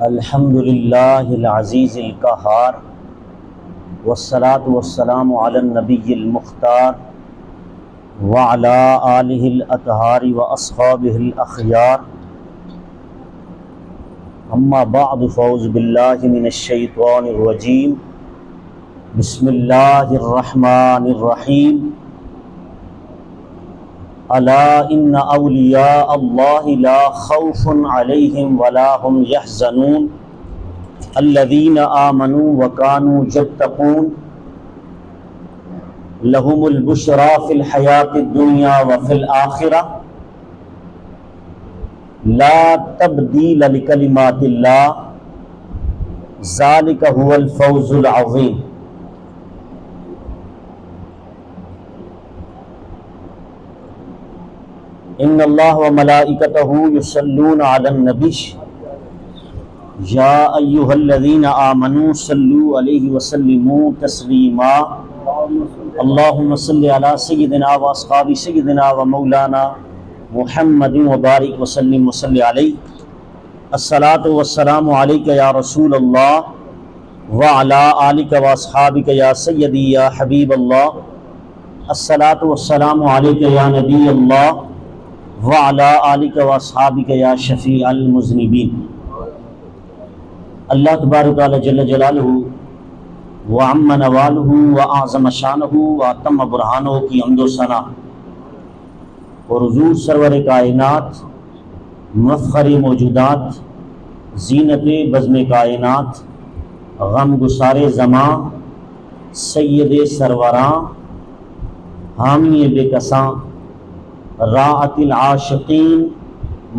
الحمد للہ العزیز القہار والصلاة والسلام علی النبی المختار وعلی آلہ الاطہار واصحابہ الاخیار اما بعد فاعوذ باللہ من الشیطان الرجیم بسم اللہ الرحمن الرحیم الا ان اولیاء اللہ لا خوف علیہم ولا هم يحزنون الذین آمنوا وکانوا یتقون لهم البشری فی الحیاۃ الدنیا وفی الآخرہ لا تبدیل لکلمات اللہ ذلک هو الفوز العظیم۔ ان اللہ وملائکتہ یصلون علی النبی یا ایہا الذین آمنوا صلوا علیہ وسلموا تسلیما اللہم صل علی سیدنا و اصحاب سیدنا و مولانا محمد وبارک وسلم وصلی علیہ الصلاۃ والسلام علیک یا رسول اللہ وعلی آلک و اصحابک یا سیدی یا حبیب اللہ الصلاۃ والسلام علیک یا نبی اللہ وعلی آلک و اصحابک یا شفیع المذنبین۔ اللہ تبارک و تعالی جل جلالہ وعم نوالہ واعظم شانہ واتم برہانہ کی حمد و ثنا اور حضور سرور کائنات مفخر موجودات زینت بزم کائنات غم گسار زماں سید سروراں حامی بے کساں راعت العاشقین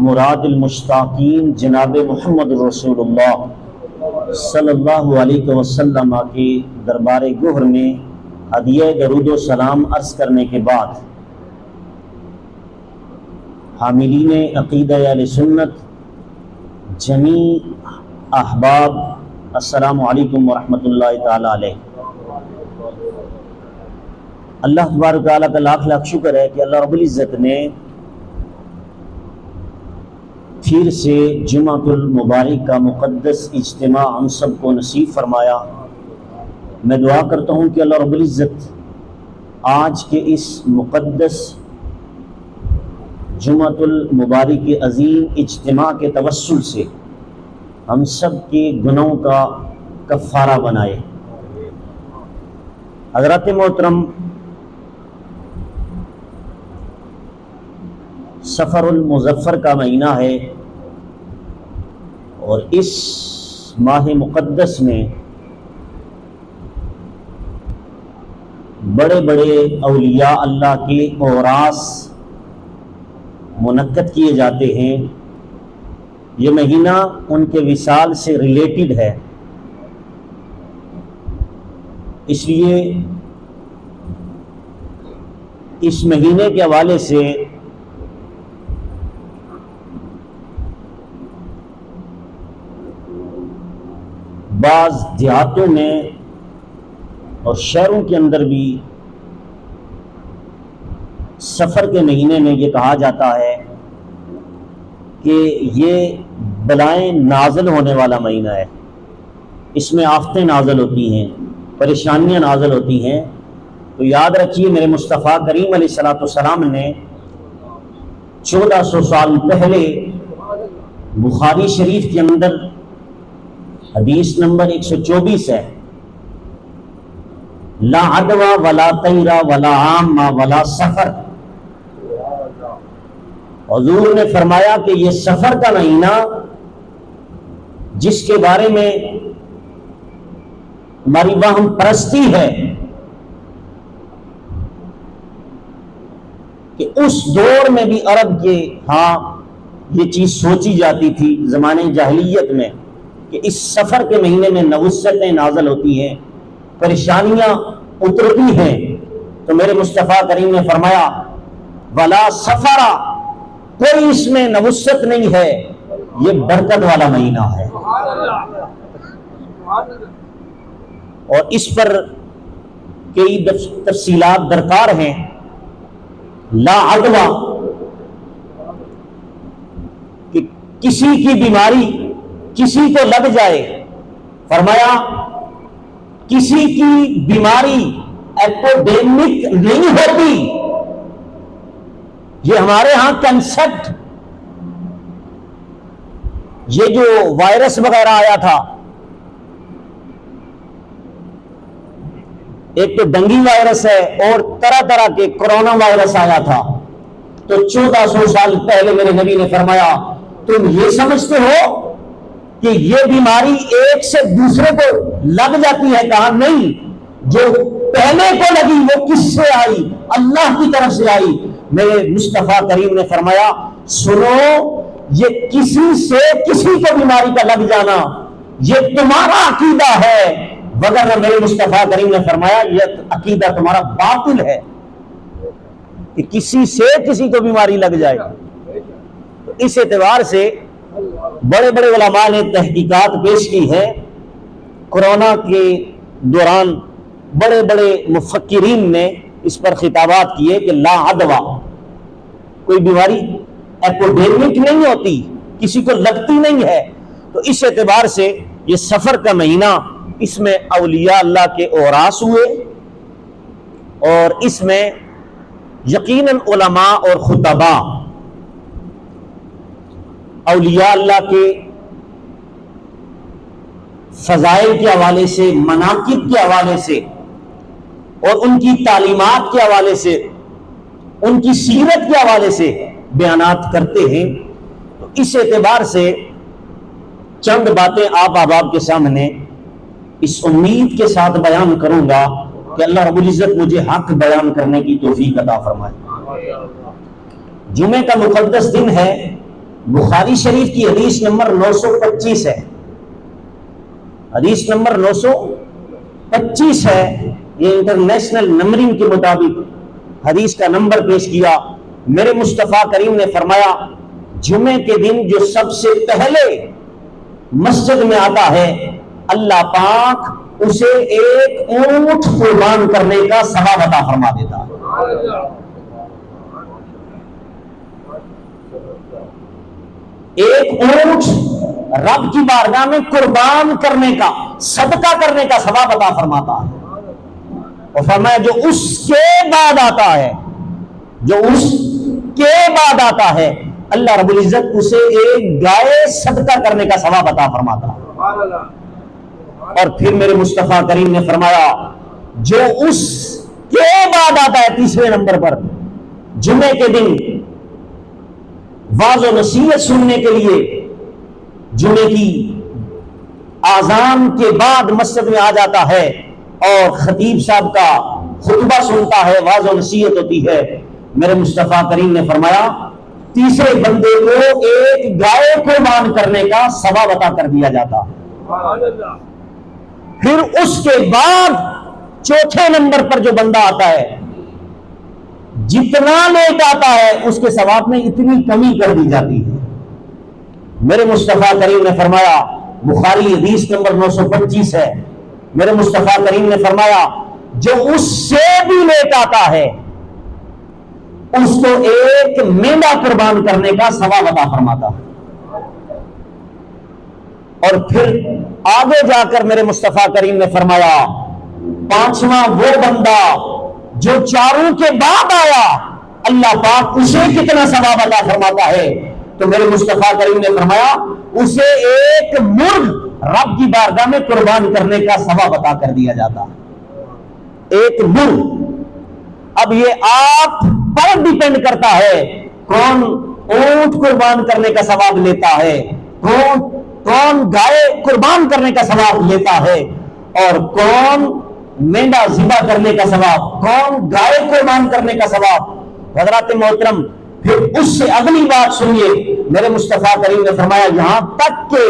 مراد المشتاقین جناب محمد رسول اللہ صلی اللہ علیہ وسلم کے دربار گہر میں ہدیہ درود و سلام عرض کرنے کے بعد حاملین عقیدہ اہل سنت جمیع احباب السلام علیکم ورحمۃ اللہ تعالی علیہ۔ اللہ تبارک تعالیٰ کا لاکھ لاکھ شکر ہے کہ اللہ رب العزت نے پھر سے جمعۃ المبارک کا مقدس اجتماع ہم سب کو نصیب فرمایا۔ میں دعا کرتا ہوں کہ اللہ رب العزت آج کے اس مقدس جمعۃ المبارک کے عظیم اجتماع کے توسل سے ہم سب کے گناہوں کا کفارہ بنائے۔ حضرات محترم، سفر المظفر کا مہینہ ہے اور اس ماہ مقدس میں بڑے بڑے اولیاء اللہ کے اوراس منعقد کیے جاتے ہیں۔ یہ مہینہ ان کے وصال سے ریلیٹڈ ہے، اس لیے اس مہینے کے حوالے سے بعض دیہاتوں میں اور شہروں کے اندر بھی سفر کے مہینے میں یہ کہا جاتا ہے کہ یہ بلائیں نازل ہونے والا مہینہ ہے، اس میں آفتیں نازل ہوتی ہیں، پریشانیاں نازل ہوتی ہیں۔ تو یاد رکھیے میرے مصطفیٰ کریم علیہ الصلوۃ والسلام نے 1400 سال پہلے بخاری شریف کے اندر حدیث نمبر 124 ہے، لا عدوى ولا طیرہ ولا عامہ ولا سفر۔ حضور نے فرمایا کہ یہ سفر کا مہینہ جس کے بارے میں ہماری وہم پرستی ہے کہ اس دور میں بھی عرب کے ہاں یہ چیز سوچی جاتی تھی زمانے جاہلیت میں کہ اس سفر کے مہینے میں نوستیں نازل ہوتی ہیں، پریشانیاں اترتی ہیں۔ تو میرے مصطفیٰ کریم نے فرمایا ولا سفر، کوئی اس میں نوست نہیں ہے، یہ برکت والا مہینہ ہے۔ اور اس پر کئی تفصیلات درکار ہیں۔ لا عدوى کہ کسی کی بیماری کسی کو لگ جائے، فرمایا کسی کی بیماری ایپیڈیمک نہیں ہوتی، یہ ہمارے ہاں کنسپٹ، یہ جو وائرس وغیرہ آیا تھا، ایک تو ڈنگی وائرس ہے اور طرح طرح کے کرونا وائرس آیا تھا، تو 1400 سال پہلے میرے نبی نے فرمایا تم یہ سمجھتے ہو کہ یہ بیماری ایک سے دوسرے کو لگ جاتی ہے؟ کہا نہیں، جو پہلے کو لگی وہ کس سے آئی؟ اللہ کی طرف سے آئی۔ میرے مصطفیٰ کریم نے فرمایا سنو، یہ کسی سے کسی کو بیماری کا لگ جانا یہ تمہارا عقیدہ ہے، وگرنہ میرے مصطفیٰ کریم نے فرمایا یہ عقیدہ تمہارا باطل ہے کہ کسی سے کسی کو بیماری لگ جائے۔ تو اس اعتبار سے بڑے بڑے علماء نے تحقیقات پیش کی ہے، کورونا کے دوران بڑے بڑے مفکرین نے اس پر خطابات کیے کہ لا عدوہ، کوئی بیماری ایپیڈیمک نہیں ہوتی، کسی کو لگتی نہیں ہے۔ تو اس اعتبار سے یہ سفر کا مہینہ، اس میں اولیاء اللہ کے اوراس ہوئے، اور اس میں یقیناً علماء اور خطباء اولیاء اللہ کے فضائل کے حوالے سے، مناقب کے حوالے سے اور ان کی تعلیمات کے حوالے سے، ان کی سیرت کے حوالے سے بیانات کرتے ہیں۔ تو اس اعتبار سے چند باتیں آپ احباب کے سامنے اس امید کے ساتھ بیان کروں گا کہ اللہ رب العزت مجھے حق بیان کرنے کی توفیق عطا فرمائے۔ جمعے کا مقدس دن ہے، بخاری شریف کی حدیث نمبر 925 ہے، حدیث نمبر 925 ہے، یہ انٹرنیشنل نمبرنگ کے مطابق حدیث کا نمبر پیش کیا۔ میرے مصطفیٰ کریم نے فرمایا جمعے کے دن جو سب سے پہلے مسجد میں آتا ہے اللہ پاک اسے ایک اونٹ قربان کرنے کا ثواب عطا فرما دیتا ہے۔ ایک اونٹ رب کی بارگاہ میں قربان کرنے کا، صدقہ کرنے کا ثواب عطا فرماتا ہے۔ اور فرمایا جو اس کے بعد آتا ہے، جو اس کے بعد آتا ہے اللہ رب العزت اسے ایک گائے صدقہ کرنے کا ثواب عطا فرماتا ہے۔ اور پھر میرے مصطفیٰ کریم نے فرمایا جو اس کے بعد آتا ہے تیسرے نمبر پر، جمعے کے دن واعظ و نصیحت سننے کے لیے جمعے کی اذان کے بعد مسجد میں آ جاتا ہے اور خطیب صاحب کا خطبہ سنتا ہے، واعظ و نصیحت ہوتی ہے، میرے مصطفیٰ کریم نے فرمایا تیسرے بندے کو ایک گائے قربان کرنے کا ثواب عطا کر دیا جاتا ہے۔ پھر اس کے بعد چوتھے نمبر پر جو بندہ آتا ہے، جتنا لیٹ آتا ہے اس کے ثواب میں اتنی کمی کر دی جاتی ہے۔ میرے مصطفیٰ کریم نے فرمایا، بخاری حدیث نمبر 925 ہے، میرے مصطفیٰ کریم نے فرمایا جو اس سے بھی لیٹ آتا ہے اس کو ایک مینڈا قربان کرنے کا ثواب عطا فرماتا ہے۔ اور پھر آگے جا کر میرے مصطفیٰ کریم نے فرمایا پانچواں وہ بندہ جو چاروں کے بعد آیا اللہ پاک اسے کتنا ثواب عطا فرماتا ہے؟ تو میرے مصطفیٰ کریم نے فرمایا اسے ایک مرغ رب کی بارگاہ میں قربان کرنے کا ثواب عطا کر دیا جاتا ہے، ایک مرغ۔ اب یہ آپ پر ڈیپینڈ کرتا ہے کون اونٹ قربان کرنے کا ثواب لیتا ہے، کون گائے قربان کرنے کا ثواب لیتا ہے، اور کون مینڈا ذبح کرنے کا ثواب، کون گائے قربان کرنے کا ثواب۔ حضرات محترم پھر اس سے اگلی بات سنیے، میرے مصطفیٰ کریم نے فرمایا یہاں تک کہ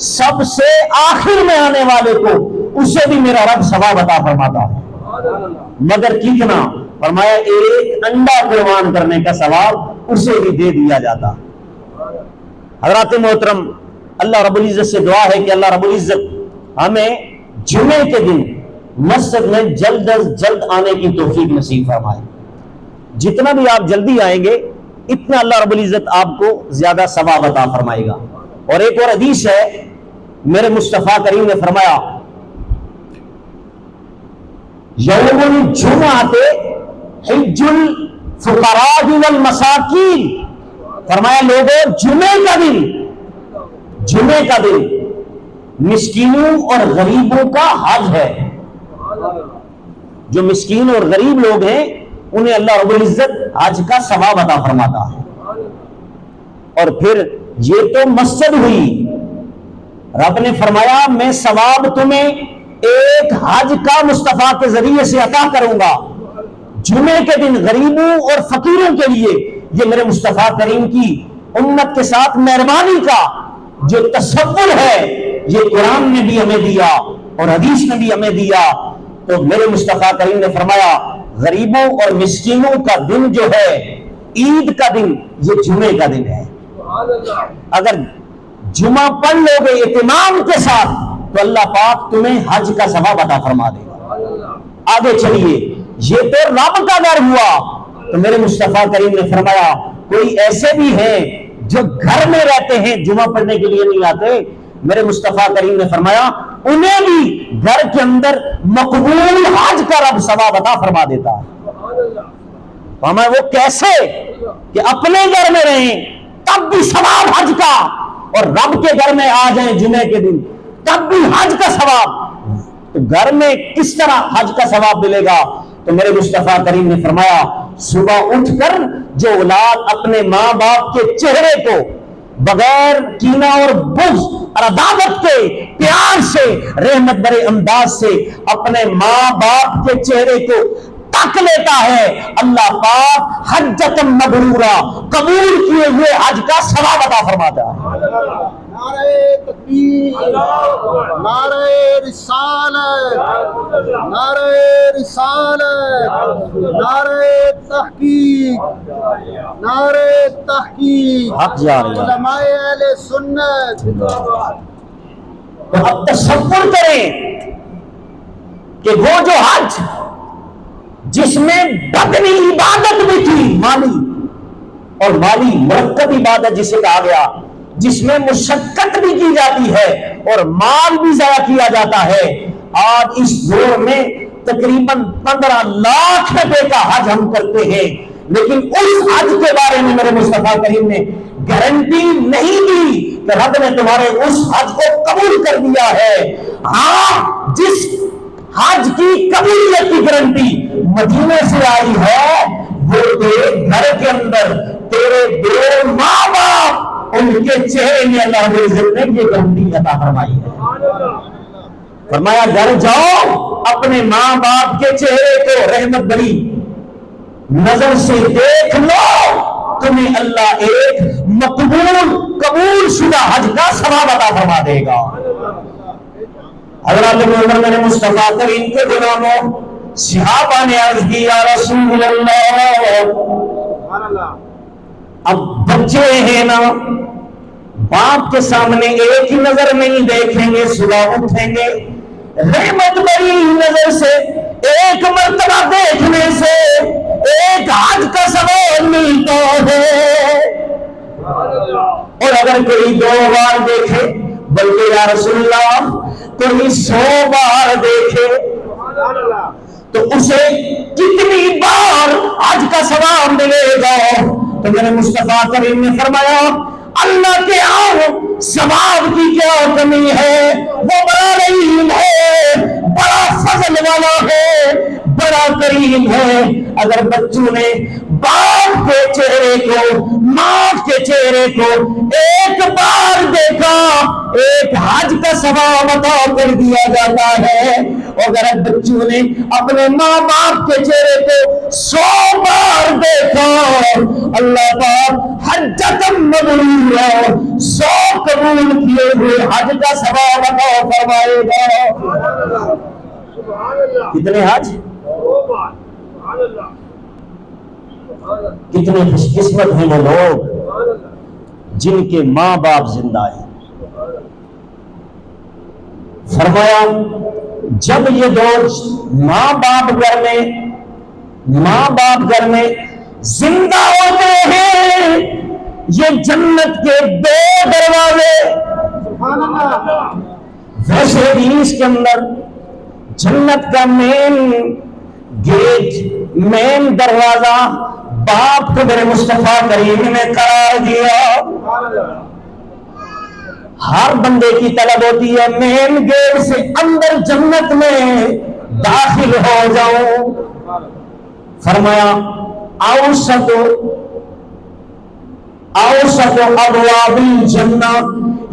سب سے آخر میں آنے والے کو اسے بھی میرا رب ثواب عطا فرماتا ہے، مگر کتنا؟ فرمایا ایک انڈا قربان کرنے کا ثواب اسے بھی دے دیا جاتا۔ حضرات محترم اللہ رب العزت سے دعا ہے کہ اللہ رب العزت ہمیں جمعے کے دن مسجد میں جلد از جلد آنے کی توفیق نصیب فرمائے۔ جتنا بھی آپ جلدی آئیں گے اتنا اللہ رب العزت آپ کو زیادہ ثواب عطا فرمائے گا۔ اور ایک اور حدیث ہے میرے مصطفیٰ کریم نے فرمایا یوم الجمعۃ حج الفقراء والمساکین، فرمایا لوگوں جمعے کا دن مسکینوں اور غریبوں کا حج ہے۔ جو مسکین اور غریب لوگ ہیں انہیں اللہ رب العزت حج کا ثواب عطا فرماتا ہے۔ اور پھر یہ تو مسجد ہوئی، رب نے فرمایا میں ثواب تمہیں ایک حج کا مصطفیٰ کے ذریعے سے عطا کروں گا۔ جمعے کے دن غریبوں اور فقیروں کے لیے یہ میرے مصطفیٰ کریم کی امت کے ساتھ مہربانی کا جو تصور ہے یہ قرآن نے بھی ہمیں دیا اور حدیث نے بھی ہمیں دیا۔ تو میرے مصطفیٰ کریم نے فرمایا غریبوں اور مسکینوں کا دن جو ہے، عید کا دن، یہ جمعے کا دن ہے۔ اگر جمعہ پڑھ لو گے اہتمام کے ساتھ تو اللہ پاک تمہیں حج کا ثواب عطا فرما دے گا۔ آگے چلیے، یہ تو رب کا گھر ہوا۔ تو میرے مصطفیٰ کریم نے فرمایا کوئی ایسے بھی ہیں جو گھر میں رہتے ہیں، جمعہ پڑھنے کے لیے نہیں آتے، میرے مصطفیٰ کریم نے فرمایا انہیں بھی گھر کے اندر مقبول حج کا رب ثواب عطا فرما دیتا ہے۔ فرمایا وہ کیسے کہ اپنے گھر میں رہیں تب بھی ثواب حج کا، اور رب کے گھر میں آ جائیں جمعے کے دن تب بھی حج کا ثواب۔ تو گھر میں کس طرح حج کا ثواب ملے گا؟ تو میرے مصطفیٰ کریم نے فرمایا صبح اٹھ کر جو اولاد اپنے ماں باپ کے چہرے کو بغیر کینہ اور بغض اور عداوت کے پیار سے رحمت بھرے انداز سے اپنے ماں باپ کے چہرے کو تک لیتا ہے، اللہ پاک حجۃ مبرورہ قبول کیے ہوئے حج کا ثواب عطا فرماتا ہے۔ نعرہ تکبیر، نعرہ رسالت، نعرہ رسالت، نعرہ تحقیق، نعرہ تحقیق، حق جا رہی ہے۔ علماء اہل سنت۔ تو اب تصور کریں کہ وہ جو حج جس میں بدنی عبادت بھی تھی، مالی اور مالی مرکب عبادت جسے کہا گیا، جس میں مشقت بھی کی جاتی ہے اور مال بھی ضائع کیا جاتا ہے، آج اس دور میں تقریباً 15 لاکھ روپے کا حج ہم کرتے ہیں، لیکن اس حج کے بارے میں میرے مصطفیٰ کریم نے گارنٹی نہیں دی کہ رب نے تمہارے اس حج کو قبول کر دیا ہے۔ ہاں، جس حج کی قبولیت کی گارنٹی مدینے سے آئی ہے وہ تیرے گھر کے اندر تیرے دو ماں باپ ان کے چہرے میں اللہ رب العزت نے یہ گارنٹی عطا فرمائی ہے۔ فرمایا گھر جاؤ اپنے ماں باپ کے چہرے کو رحمت بھری نظر سے دیکھ لو، تمہیں اللہ ایک مقبول قبول شدہ حج کا ثواب عطا فرما دے گا۔ حضرت عمر میرے مصطفیٰ کریم کے غلاموں صحابہ نے عرض کی یا رسول اللہ، اب بچے ہیں نا، باپ کے سامنے ایک ہی نظر نہیں دیکھیں گے، صبح اٹھیں گے رحمت بھری نظر سے ایک مرتبہ دیکھنے سے ایک حج کا ثواب ملتا ہے، اور اگر کوئی 2 بار دیکھے، بلکہ یا رسول اللہ کوئی 100 بار دیکھے تو اسے کتنی بار حج کا ثواب ملے گا؟ تو میرے مصطفیٰ کریم نے فرمایا اللہ کے ہاں ثواب کی کیا کمی ہے، وہ بڑا رحیم ہے، بڑا فضل والا ہے، بڑا کریم ہے۔ اگر بچوں نے باپ کے چہرے کو، ماں کے چہرے کو ایک بار دیکھا، ایک حج کا ثواب عطا کر دیا جاتا ہے، اگر بچوں نے اپنے ماں باپ کے چہرے کو 100 بار دیکھا، اللہ پاک حجۃ مبرورہ 100 قبول کیے ہوئے حج کا ثواب عطا فرمائے گا۔ کتنے حج؟ کتنے خوش قسمت ہیں وہ لوگ جن کے ماں باپ زندہ ہیں۔ فرمایا جب یہ دو ماں باپ گھر میں زندہ ہوتے ہیں، یہ جنت کے 2 دروازے سبحان اللہ. ویسے حدیث کے اندر جنت کا مین گیٹ، مین دروازہ باپ کو میرے مصطفیٰ کریم نے قرار دیا. ہر بندے کی طلب ہوتی ہے مین گیٹ سے اندر جنت میں داخل ہو جاؤں. فرمایا اوسط ابواب الجنہ،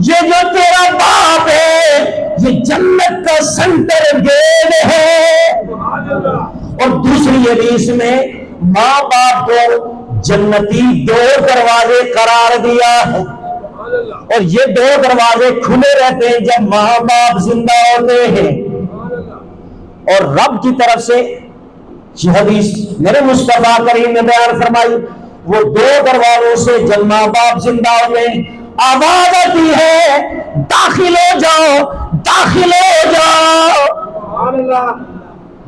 یہ جو تیرا باپ ہے یہ جنت کا سینٹر گیٹ ہے. اور دوسری حدیث میں ماں باپ کو جنتی دو دروازے قرار دیا ہے، اور یہ دو دروازے کھلے رہتے ہیں جب ماں باپ زندہ ہوتے ہیں. اور رب کی طرف سے یہ حدیث میرے مصطفیٰ کریم نے بیان فرمائی، وہ دو دروازوں سے جب ماں باپ زندہ ہوتے ہیں آواز آتی ہے داخل ہو جاؤ، داخل ہو جاؤ.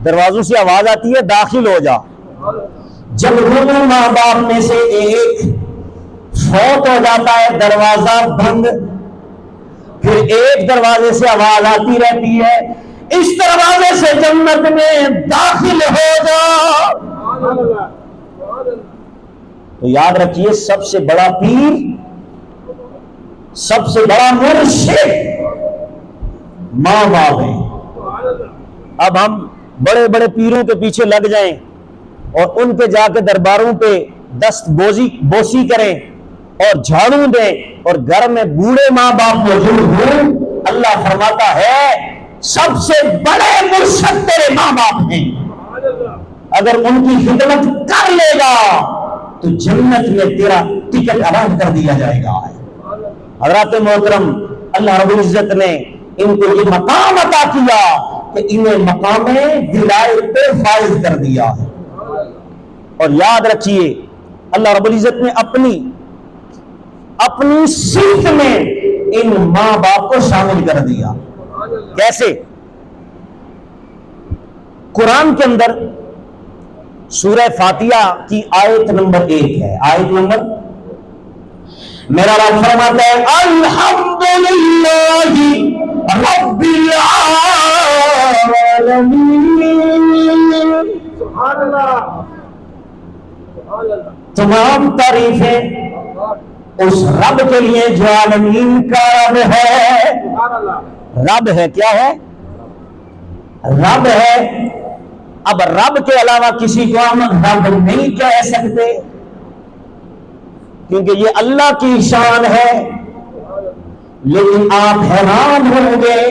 دروازوں سے آواز آتی ہے داخل ہو جاؤ. جب دونوں ماں باپ میں سے ایک فوت ہو جاتا ہے دروازہ بند، پھر ایک دروازے سے آواز آتی رہتی ہے اس دروازے سے جنت میں داخل ہو جاؤ. تو یاد رکھیے سب سے بڑا پیر، سب سے بڑا مرشد ماں باپ ہے. اب ہم بڑے بڑے پیروں کے پیچھے لگ جائیں اور ان پہ جا کے درباروں پہ دست بوسی کریں اور جھاڑو دیں اور گھر میں بوڑھے ماں باپ موجود ہوں، اللہ فرماتا ہے سب سے بڑے مرشد تیرے ماں باپ ہیں. اگر ان کی خدمت کر لے گا تو جنت میں تیرا ٹکٹ اعلان کر دیا جائے گا. حضرات محترم، اللہ رب العزت نے ان کو یہ مقام عطا کیا کہ انہیں مقام ولایت پہ فائز کر دیا ہے. اور یاد رکھیے اللہ رب العزت نے اپنی صفت میں ان ماں باپ کو شامل کر دیا. کیسے؟ قرآن کے اندر سورہ فاتحہ کی آیت نمبر 1 ہے. آیت نمبر، میرا رب فرماتا ہے الحمدللہ رب العالمین. سبحان اللہ. تمام تعریفیں اس رب کے لیے جو عالمین کا رب ہے. رب ہے، کیا ہے؟ رب ہے. اب رب کے علاوہ کسی کو ہم رب نہیں کہہ سکتے کیونکہ یہ اللہ کی شان ہے. لیکن آپ حیران ہوں گے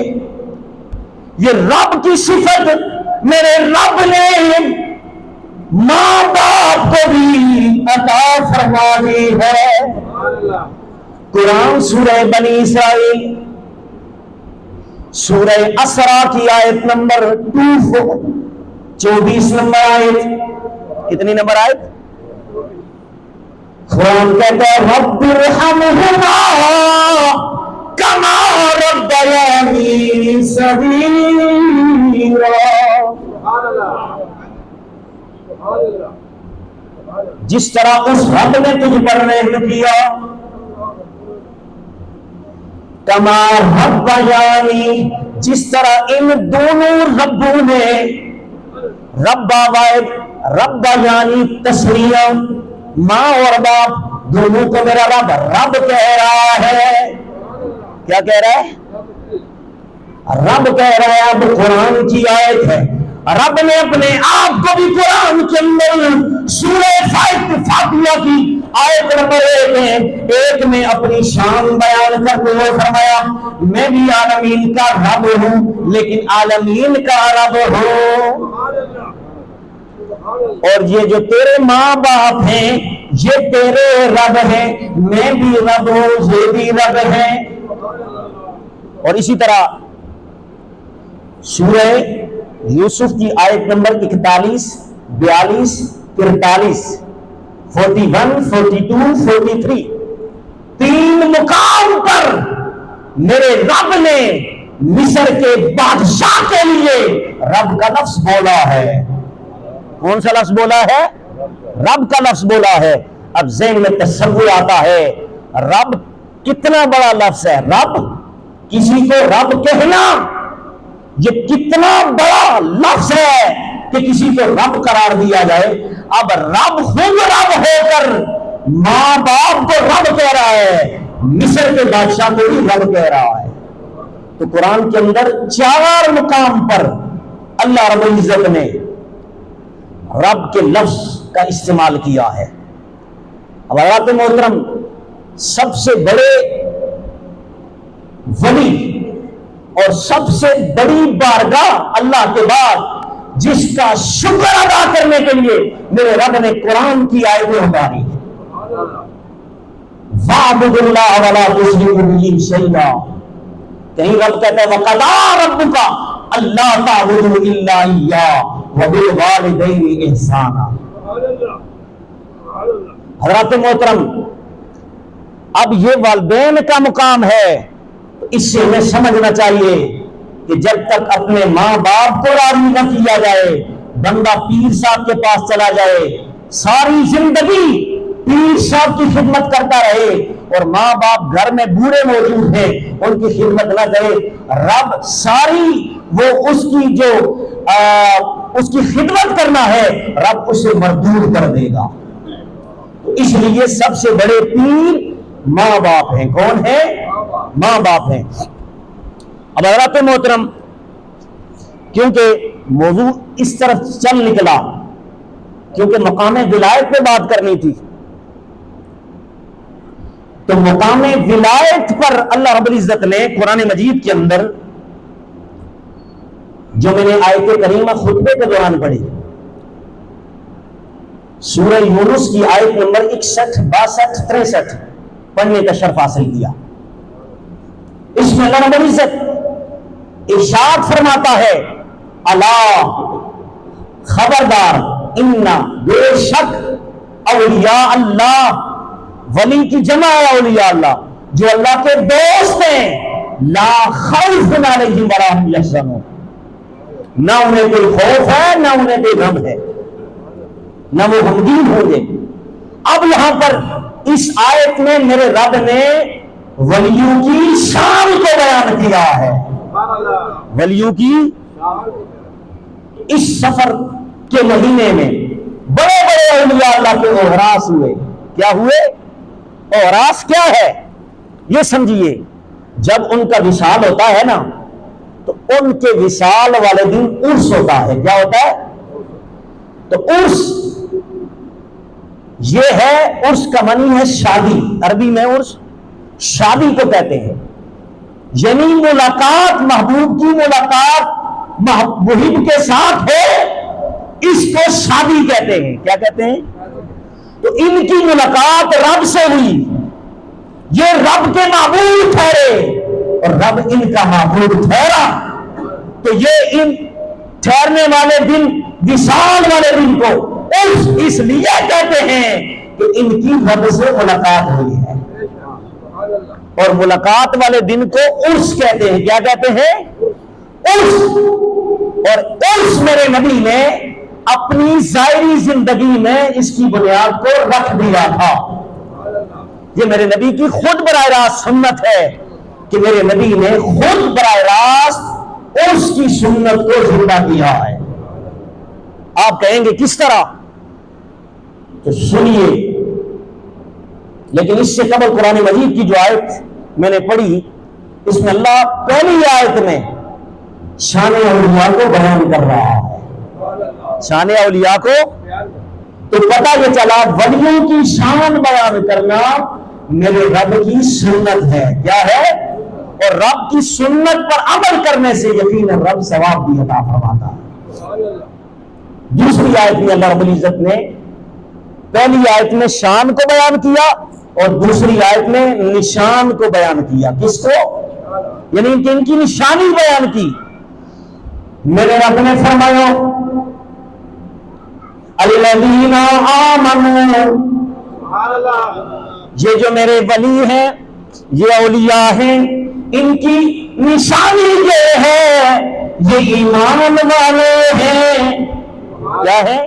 یہ رب کی صفت میرے رب نے ماں باپ کو بھی عطا فرما دی ہے. قرآن سورہ بنی اسرائیل سورہ اسرا کی آیت نمبر 24 نمبر آیت. کتنی نمبر آیت؟ قرآن کہتا ہے رب ارحمہما کما ربیانی صغیرا. جس طرح اس رب نے تجھ پر رحم کیا، کما ربیانی، جس طرح ان دونوں ربوں نے، رب واحد، رب یعنی تسنیہ، ماں اور باپ دونوں کو میرا رب رب کہہ رہا ہے. کیا کہہ رہا ہے؟ رب کہہ رہا ہے. اب قرآن کی آیت ہے، رب نے اپنے آپ کو بھی قرآن کے اندر سورہ فاتحہ کی آیت نمبر 1 میں اپنی شان بیان کرتے ہوئے فرمایا میں بھی عالمین کا رب ہوں لیکن عالمین کا رب ہوں. اور یہ جو تیرے ماں باپ ہیں یہ تیرے رب ہیں، میں بھی رب ہوں، یہ بھی رب ہیں. اور اسی طرح سورہ یوسف کی آیت نمبر 41، 42، 43، 41، 42، 43 تین مقام پر میرے رب نے مصر کے بادشاہ کے لیے رب کا لفظ بولا ہے. کون سا لفظ بولا ہے؟ رب کا لفظ بولا ہے. اب ذہن میں تصور آتا ہے رب کتنا بڑا لفظ ہے. رب کسی کو رب کہنا یہ کتنا بڑا لفظ ہے کہ کسی کو رب قرار دیا جائے. اب رب خود رب ہو کر ماں باپ کو رب کہہ رہا ہے, مصر کے بادشاہ کو بھی رب کہہ رہا ہے. تو قرآن کے اندر 4 مقام پر اللہ رب العزت نے رب کے لفظ کا استعمال کیا ہے. اب حضرات محترم, سب سے بڑے ولی اور سب سے بڑی بارگاہ اللہ کے بعد جس کا شکر ادا کرنے کے لیے میرے رب نے قرآن کی آیتیں اتاری, وَاعْبُدُوا اللَّهَ وَلَا تُشْرِكُوا بِهِ شَيْئًا. کہیں رب کہتا ہے وَقَضَىٰ رَبُّكَ أَلَّا تَعْبُدُوا إِلَّا إِيَّاهُ وَبِالْوَالِدَيْنِ إِحْسَانًا. حضرات محترم, اب یہ والدین کا مقام ہے, تو اس سے ہمیں سمجھنا چاہیے کہ جب تک اپنے ماں باپ کو راضی نہ کیا جائے, بندہ پیر صاحب کے پاس چلا جائے, ساری زندگی پیر صاحب کی خدمت کرتا رہے اور ماں باپ گھر میں بوڑھے موجود ہیں ان کی خدمت نہ کرے, رب ساری وہ اس کی جو اس کی خدمت کرنا ہے رب اسے مردود کر دے گا. اس لیے سب سے بڑے پیر ماں باپ ہیں. کون ہیں؟ ماں باپ ہیں. اب حضرات محترم, کیونکہ موضوع اس طرف چل نکلا کیونکہ مقام ولایت پہ بات کرنی تھی, تو مقام ولایت پر اللہ رب العزت نے قرآن مجید کے اندر جو میں نے آیت کریمہ خطبے کے دوران پڑھی, سورہ یونس کی آیت نمبر 61, 62, 63 پڑھنے کا شرف حاصل کیا. اس میں اللہ رب العزت ارشاد فرماتا ہے, الا خبردار, انا بے شک, اولیاء اللہ, ولی کی جمع ہے اولیاء اللہ, جو اللہ کے دوست ہیں, لا خوف علیہم ولا هم یحزنون, نہ انہیں کوئی خوف ہے نہ انہیں کوئی غم ہے, نہ وہ غمگین ہوں گے. اب یہاں پر اس آیت میں میرے رب نے ولیوں کی شان کو بیان کیا ہے. ولیوں کی اس سفر کے مہینے میں بڑے بڑے اولیاء اللہ کے اوہراس ہوئے. کیا ہوئے؟ اوہراس کیا ہے یہ سمجھیے. جب ان کا وصال ہوتا ہے نا تو ان کے وصال والے دن عرس ہوتا ہے. کیا ہوتا ہے؟ تو عرس یہ ہے, عرس کا معنی ہے شادی, عربی میں عرس شادی کو کہتے ہیں. یعنی ملاقات, محبوب کی ملاقات محبوب کے ساتھ ہے, اس کو شادی کہتے ہیں. کیا کہتے ہیں؟ تو ان کی ملاقات رب سے ہوئی, یہ رب کے معبود ٹھہرے اور رب ان کا معبود ٹھہرا, تو یہ ان ٹھہرنے والے دن, وصال والے دن کو اس لیے کہتے ہیں کہ ان کی رب سے ملاقات ہوئی ہے. اور ملاقات والے دن کو عرس کہتے ہیں. کیا کہتے ہیں؟ عرس. اور عرس میرے نبی نے اپنی ظاہری زندگی میں اس کی بنیاد کو رکھ دیا تھا. یہ میرے نبی کی خود براہ راست سنت ہے کہ میرے نبی نے خود براہ راست عرس کی سنت کو زندہ کیا ہے. آپ کہیں گے کس طرح؟ تو سنیے. لیکن اس سے قبل قرآن مجید کی جو آیت میں نے پڑھی, اس میں اللہ پہلی آیت میں شان اولیاء کو بیان کر رہا ہے. شان اولیاء کو, تو پتہ یہ چلا ولیوں کی شان بیان کرنا میرے رب کی سنت ہے. کیا ہے؟ اور رب کی سنت پر عمل کرنے سے یقیناً رب ثواب بھی عطا فرماتا ہے. دوسری آیت میں اللہ رب العزت نے پہلی آیت میں شان کو بیان کیا اور دوسری آیت میں نشان کو بیان کیا. کس کو؟ یعنی ان کی نشانی بیان کی. میرے رب نے فرمایا الذین آمنوا, یہ جو میرے ولی ہیں, یہ اولیاء ہیں, ان کی نشانی یہ ہے یہ ایمان والے ہیں. کیا ہے؟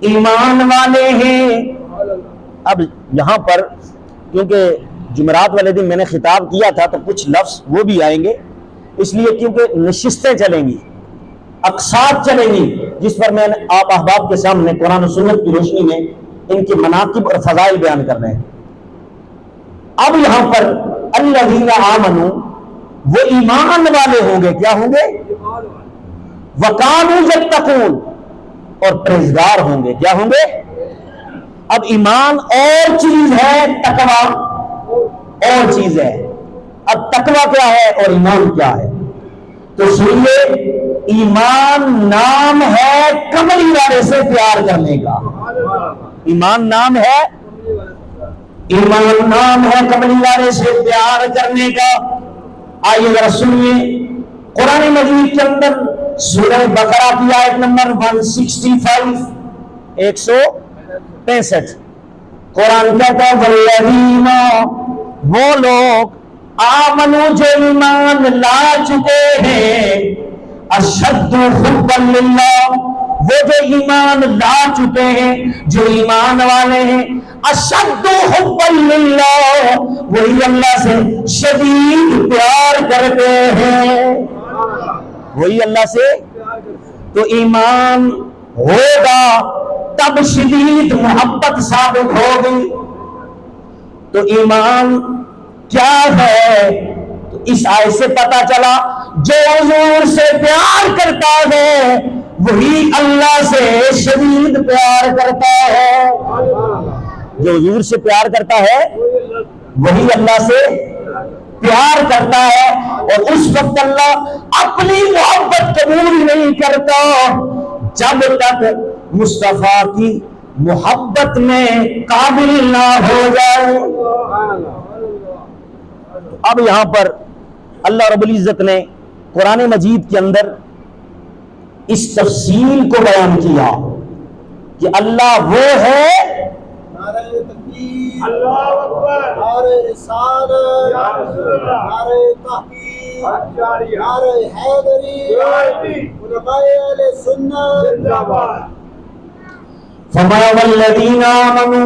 ایمان والے ہیں. اب یہاں پر کیونکہ جمعرات والے دن میں نے خطاب کیا تھا تو کچھ لفظ وہ بھی آئیں گے، اس لیے کیونکہ نشستیں چلیں گی، اقساط چلیں گی، جس پر میں آپ احباب کے سامنے قرآن و سنت کی روشنی میں ان کے مناقب اور فضائل بیان کر رہے ہیں۔ اب یہاں پر الذین آمنوا، وہ ایمان والے ہوں گے، کیا ہوں گے؟ وکانوا یتقون، اور پرہیزگار ہوں گے، کیا ہوں گے؟ اب ایمان اور چیز ہے، تقوی اور چیز ہے۔ اب تقوی کیا ہے اور ایمان کیا ہے؟ تو سنیے، ایمان نام ہے کملی والے سے پیار کرنے کا، ایمان نام ہے، ایمان نام ہے کملی والے سے پیار کرنے کا۔ آئیے ذرا سنیے، قرآن مجید کے اندر سورہ بقرہ کی آیت نمبر 165، 165 قرآن کہتا ہے والذین، وہ لوگ آمنوا جو ایمان لا چکے ہیں، اشد حبا للہ، وہ جو ایمان لا چکے ہیں، جو ایمان والے ہیں، اشد حبا للہ، وہی اللہ سے شدید پیار کرتے ہیں، وہی اللہ سے۔ تو ایمان ہوگا تب شدید محبت ثابت ہوگی۔ تو ایمان کیا ہے؟ تو اس آیت سے پتا چلا جو حضور سے پیار کرتا ہے وہی اللہ سے شدید پیار کرتا ہے، جو حضور سے پیار کرتا ہے وہی اللہ سے پیار کرتا ہے۔ اور اس وقت اللہ اپنی محبت قبول نہیں کرتا جب تک مصطفیٰ کی محبت میں قابل نہ ہو جائے۔ اب یہاں پر اللہ رب العزت نے قرآن مجید کے اندر اس تفصیل کو بیان کیا کہ اللہ وہ ہے، نعرہ تکبیر، اللہ اکبر، نعرہ رسالت، نعرہ تحقیق، نعرہ حیدری، علماء اہل سنت زندہ باد۔ فرمایا والذین آمنوا،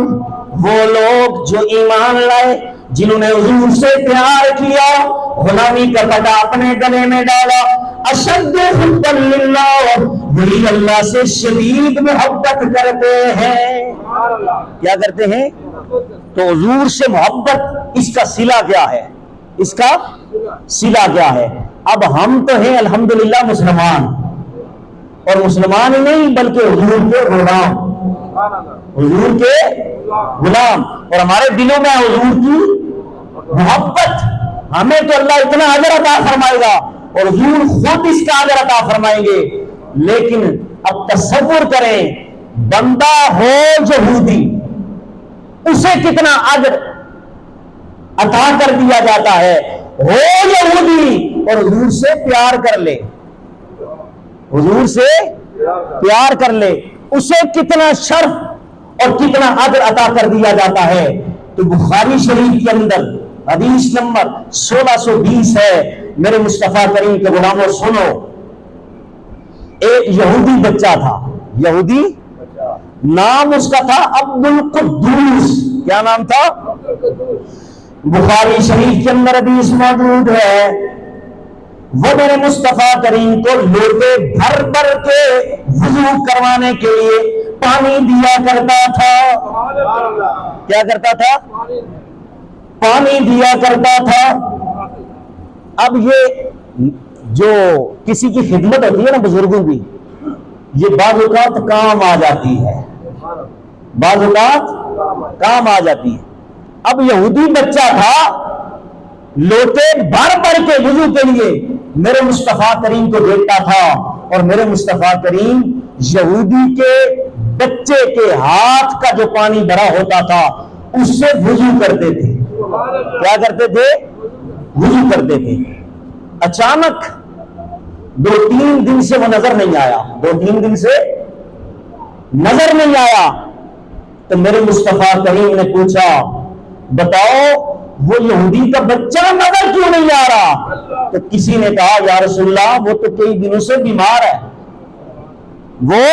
وہ لوگ جو ایمان لائے، جنہوں نے حضور سے پیار کیا، غلامی کا پٹا اپنے گلے میں ڈالا، اشد حبا للہ، وہی اللہ سے شدید محبت کرتے ہیں۔ کیا کرتے ہیں؟ تو حضور سے محبت، اس کا صلہ کیا ہے؟ اس کا صلہ کیا ہے؟ اب ہم تو ہیں الحمدللہ مسلمان، اور مسلمان ہی نہیں بلکہ حضور کے غلام، حضور کے غلام، اور ہمارے دلوں میں حضور کی محبت۔ ہمیں تو اللہ اتنا اجر عطا فرمائے گا اور حضور خود اس کا اجر عطا فرمائیں گے، لیکن اب تصور کریں بندہ ہو یہودی، اسے کتنا اجر عطا کر دیا جاتا ہے، ہو یہودی اور حضور سے پیار کر لے، حضور سے پیار کر لے، اسے کتنا شرف اور کتنا اجر عطا کر دیا جاتا ہے۔ تو بخاری شریف کے اندر حدیث نمبر 1620 ہے، میرے مصطفیٰ کریم کے غلاموں سنو، ایک یہودی بچہ تھا، یہودی، نام اس کا تھا عبد القدوس۔ کیا نام تھا؟ بخاری شریف کے اندر حدیث موجود ہے، وہ میرے مصطفیٰ کریم کو لوٹے بھر بھر کے وضو کروانے کے لیے پانی دیا کرتا تھا۔ کیا کرتا تھا؟ پانی دیا کرتا تھا۔ اب یہ جو کسی کی خدمت ہوتی ہے نا بزرگوں کی، یہ بعض اوقات کام آ جاتی ہے، بعض اوقات کام آ جاتی ہے۔ اب یہودی بچہ تھا، لوٹے بھر بھر کے وضو کے لیے میرے مصطفیٰ کریم کو دیتا تھا، اور میرے مصطفیٰ کریم یہودی کے بچے کے ہاتھ کا جو پانی بھرا ہوتا تھا اس سے وضو کرتے تھے۔ کیا کرتے تھے؟ وضو کرتے تھے۔ اچانک 2-3 دن سے وہ نظر نہیں آیا، 2-3 دن سے نظر نہیں آیا، تو میرے مصطفیٰ کریم نے پوچھا بتاؤ وہ یہودی کا بچہ نظر کیوں نہیں آ رہا؟ تو کسی نے کہا یا رسول اللہ وہ تو کئی دنوں سے بیمار ہے، وہ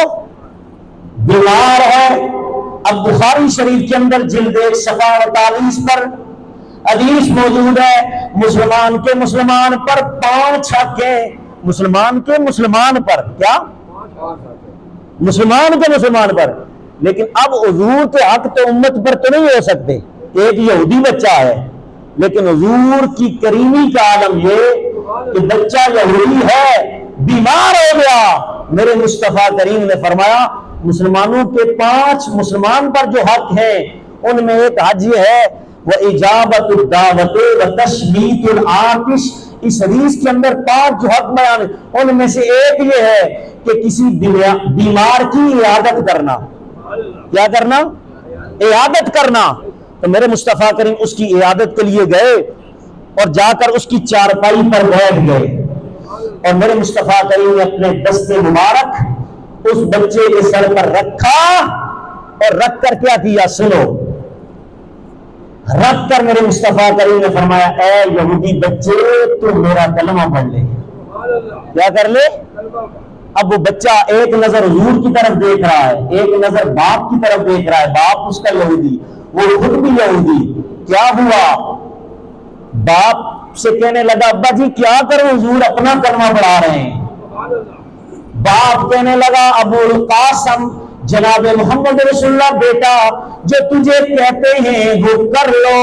بیمار ہے۔ اب بخاری شریف کے اندر جلد 1 صفحہ 48 پر حدیث موجود ہے مسلمان کے مسلمان پر 5 حق ہیں، مسلمان کے مسلمان پر کیا؟ مسلمان کے مسلمان پر. لیکن اب حضور کے حق تو امت پر تو نہیں ہو سکتے. ایک یہودی بچہ ہے، لیکن حضور کی کریمی کا عالم یہ کہ بچہ یہودی ہے، بیمار ہو گیا. میرے مصطفیٰ کریم نے فرمایا مسلمانوں کے 5 مسلمان پر جو حق ہیں ان میں ایک حج یہ ہے وَإِجَابَةُ الدَّعْوَةِ وَتَشْمِيتُ الْعَاطِشِ. اس حدیث کے اندر 5 جو حق بیان ہیں ان میں سے ایک یہ ہے کہ کسی بیمار کی عیادت کرنا. کیا کرنا؟ عیادت کرنا. تو میرے مصطفیٰ کریم اس کی عیادت کے لیے گئے اور جا کر اس کی چارپائی پر بیٹھ گئے اور میرے مصطفیٰ کریم نے اپنے دست مبارک اس بچے کے سر پر رکھا اور رکھ کر کیا کیا؟ سنو. رکھ کر میرے مصطفیٰ کریم نے فرمایا اے یہودی بچے تو میرا کلمہ پڑھ لے. کیا کر لے؟ اب وہ بچہ ایک نظر حضور کی طرف دیکھ رہا ہے، ایک نظر باپ کی طرف دیکھ رہا ہے. باپ اس کا یہودی، وہ خود بھی یہودی. کیا ہوا؟ باپ سے کہنے لگا ابا جی کیا کروں، حضور اپنا کلمہ پڑھا رہے ہیں. باپ کہنے لگا ابو القاسم جناب محمد رسول اللہ بیٹا جو تجھے کہتے ہیں وہ کر لو،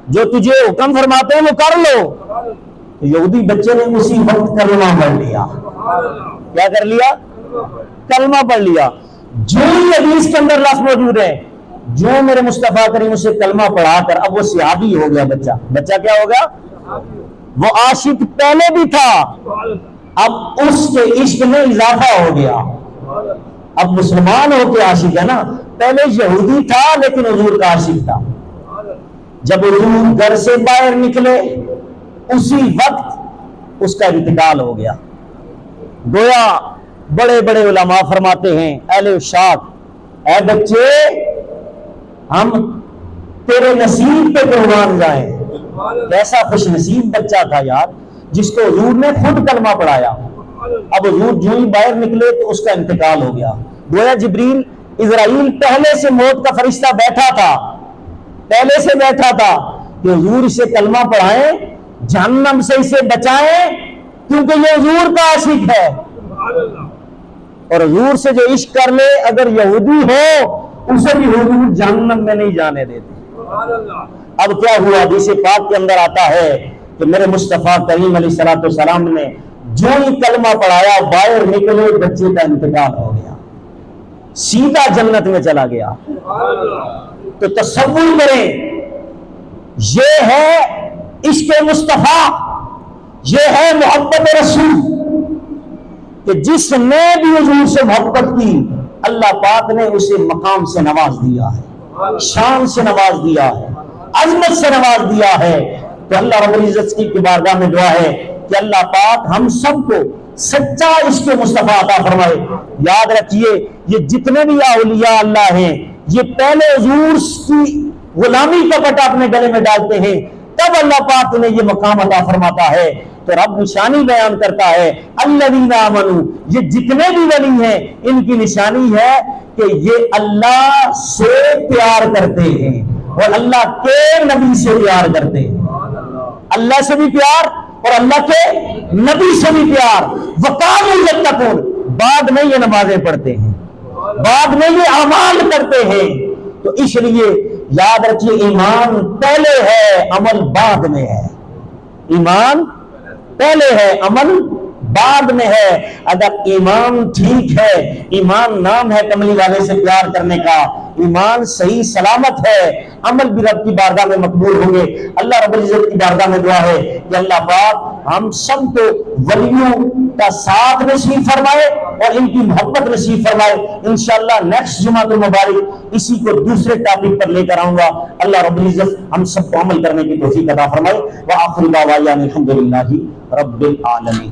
جو تجھے حکم فرماتے ہیں وہ کر لو. یہودی بچے نے اسی وقت کلمہ پڑھ لیا. کیا کر لیا؟ کلمہ پڑھ لیا. جو حدیث کے اندر لفظ موجود ہے، جو میرے مصطفیٰ کریم اسے کلمہ پڑھا کر اب وہ صحابی ہو گیا. بچہ کیا ہو گیا؟ وہ عاشق پہلے بھی تھا، اب اس کے عشق میں اضافہ ہو گیا. اب مسلمان ہو کے عاشق ہے نا. پہلے یہودی تھا لیکن حضور کا عاشق تھا. جب حضور گھر سے باہر نکلے اسی وقت اس کا انتقال ہو گیا. گویا بڑے بڑے علماء فرماتے ہیں اہل ارشاد اے بچے ہم تیرے نصیب پہ قربان جائیں. کیسا خوش نصیب بچہ تھا یار جس کو حضور نے خود کلمہ پڑھایا. اب حضور جو ہی باہر نکلے تو اس کا انتقال ہو گیا. گویا جبریل اسرائیل پہلے سے موت کا فرشتہ بیٹھا تھا، پہلے سے بیٹھا تھا کہ حضور اسے کلمہ پڑھائیں، جہنم سے اسے بچائیں، کیونکہ یہ حضور کا عاشق ہے. اور حضور سے جو عشق کر لے اگر یہودی ہو اسے بھی حضور جہنم میں نہیں جانے دیتے. اب کیا ہوا؟ حدیث پاک کے اندر آتا ہے کہ میرے مصطفیٰ کریم علیہ الصلوۃ والسلام نے جو ہی کلمہ پڑھایا باہر نکلے بچے کا انتقال ہو گیا، سیدھا جنت میں چلا گیا. تو تصور کریں یہ ہے عشق مصطفیٰ، یہ ہے محبت رسول کہ جس نے بھی حضور سے محبت کی اللہ پاک نے اسے مقام سے نواز دیا ہے، شان سے نواز دیا ہے، عظمت سے نواز دیا ہے. تو اللہ رب العزت کی بارگاہ میں دعا ہے کہ اللہ پاک ہم سب کو سچا عشق مصطفیٰ عطا فرمائے. یاد رکھیے یہ جتنے بھی اولیاء اللہ ہیں یہ پہلے حضور کی غلامی کا پٹا اپنے گلے میں ڈالتے ہیں تب اللہ پاک انہیں یہ مقام عطا فرماتا ہے. تو رب نشانی بیان کرتا ہے الذین آمنوا، یہ جتنے بھی ولی ہیں ان کی نشانی ہے کہ یہ اللہ سے پیار کرتے ہیں اور اللہ کے نبی سے پیار کرتے ہیں. اللہ سے بھی پیار اور اللہ کے نبی سے بھی پیار. وَقَالُوا يَتَّقُونَ، بعد میں یہ نمازیں پڑھتے ہیں، بعد میں یہ اعمال کرتے ہیں. تو اس لیے یاد رکھیے ایمان پہلے ہے عمل بعد میں ہے. ایمان پہلے ہے عمل بعد میں ہے. اگر ایمان ٹھیک ہے، ایمان نام ہے کملی والے سے پیار کرنے کا، ایمان صحیح سلامت ہے، عمل بھی رب کی بارگاہ میں مقبول ہوں گے. اللہ رب العزت کی بارگاہ میں دعا ہے کہ اللہ پاک ہم سب کو ولیوں کا ساتھ نصیب فرمائے اور ان کی محبت نصیب فرمائے. انشاءاللہ نیکسٹ جمعہ المبارک اسی کو دوسرے ٹاپک پر لے کر آؤں گا. اللہ رب العزت ہم سب کو عمل کرنے کی توفیق عطا فرمائے. وآخر دعوانا الحمدللہ رب العالمین.